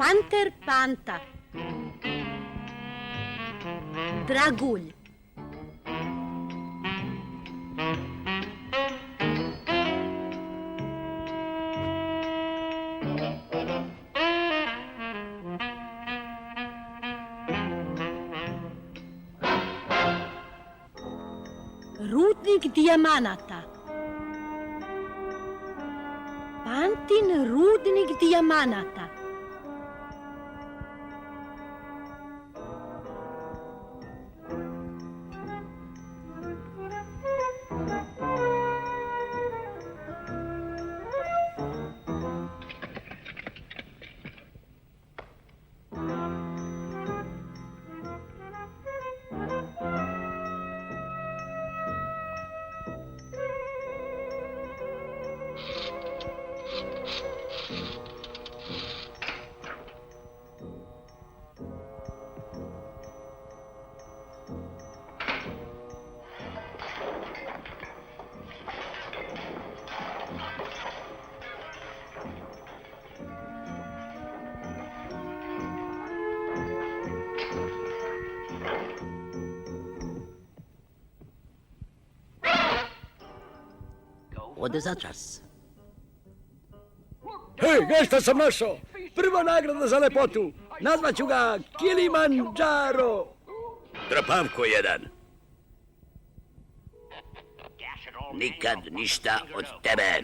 Panter Panta. Dragulj. Rudnik dijamanata. Pantin rudnik dijamanata. Ode za čas. Hej, nešto sam našao. Prva nagrada za lepotu. Nazvaću ga Kilimandžaro. Trpavko jedan. Nikad ništa od tebe.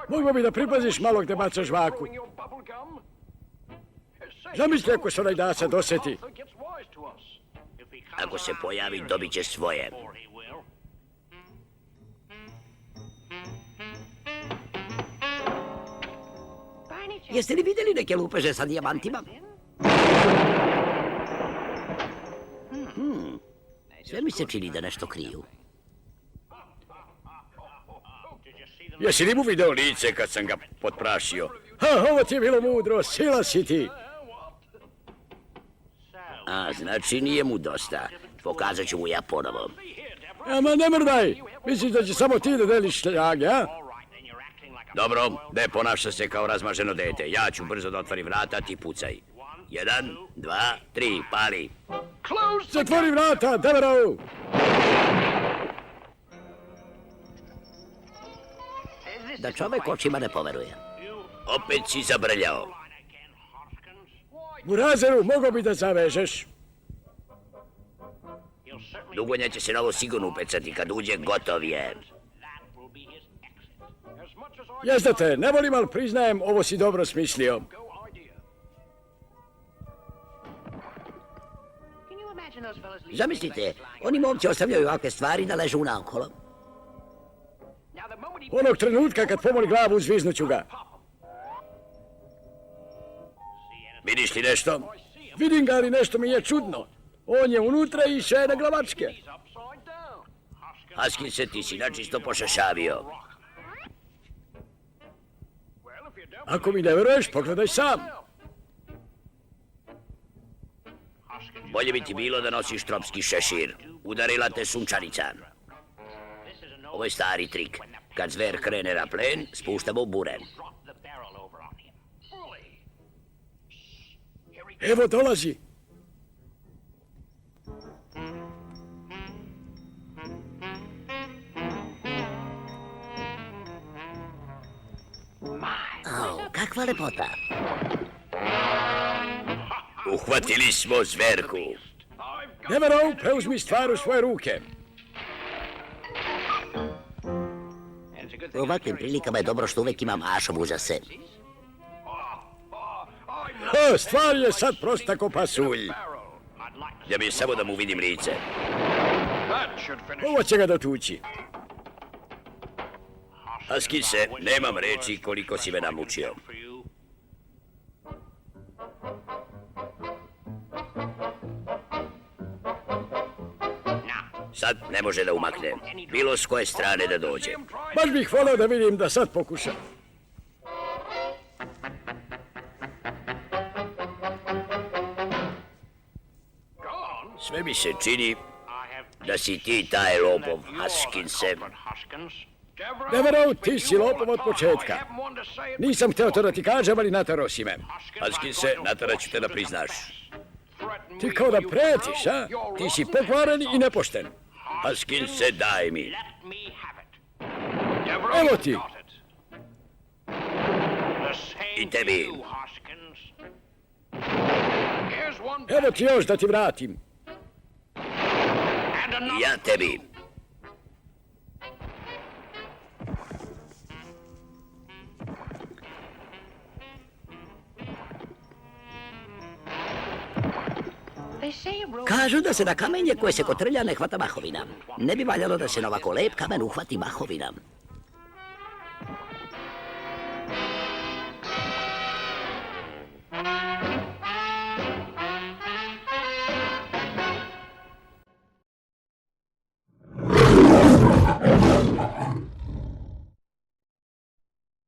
Mogu bi da pripaziš malo gde bacaš žvaku. Zamisli ako se onaj dasa doseti. Ako se pojavi, dobit će svoje. Jeste li vidjeli neke lupeže sa dijamantima? Sve mi se čini da nešto kriju. Jesi li mu video lice kad sam ga potprašio? Ha, ovo ti je bilo mudro, sila si ti. A, znači nije mu dosta. Pokazat ću mu ja ponovo. Ma ne mrdaj, misliš da će samo ti da deliš šljage, a? Dobro, ne ponaša se kao razmaženo dete. Ja ću brzo da otvorim vrata, ti pucaj. 1, 2, 3, pali. Zatvori vrata, Deverou! Da čovek očima ne poveruje. Opet si zabrljao. U razeru mogo bi da zavežeš. Dugonja će se na ovo sigurno upecati. Kad uđe, gotov je. Jeste te, ne volim, ali priznajem, ovo si dobro smislio. Zamislite, oni momci ostavljaju ovakve stvari da ležu naokolo. Onog trenutka kad pomoli glavu, zviznuću ga. Vidiš li nešto? Vidim ga, ali nešto mi je čudno. On je unutra i sve je na glavačke. Haskin se, ti si načisto pošašavio. Ako mi ne veruješ, pogledaj sam. Bolje bi ti bilo da nosiš tropski šešir. Udarila te sunčanica. Ovo je stari trik. Kad zver krene na plen, spuštamo u buren. Evo dolazi. Kakva lepota. Uhvatili smo zverku. Deverou, preuzmi stvar u svoje ruke. U ovakvim prilikama je dobro što uvek imam ašom uza se. Stvar je sad prosta ko pasulj. Ja bih samo da mu vidim lice. Ovo će ga dotući. Haskin se, nemam reči koliko si me namučio. Sad ne može da umakne. Bilo s koje strane da dođe. Baš bih volao da vidim da sad pokuša. Sve mi se čini da si ti taj lopov, Haskinse. Devereau, ti si lopov od početka. Nisam hteo to da ti kažem, ali naterao si me. Haskinse, natarat ću te da priznaš. Ti kao da pretiš, a? Ti si pokvaren i nepošten. Haskinse, daj mi. Evo ti. I tebi. Evo ti još da ti vratim. I ja tebi. Kažu da se na kamenje koje se kotrlja ne hvata mahovina. Ne bi valjalo da se na ovako lep kamen uhvati mahovina.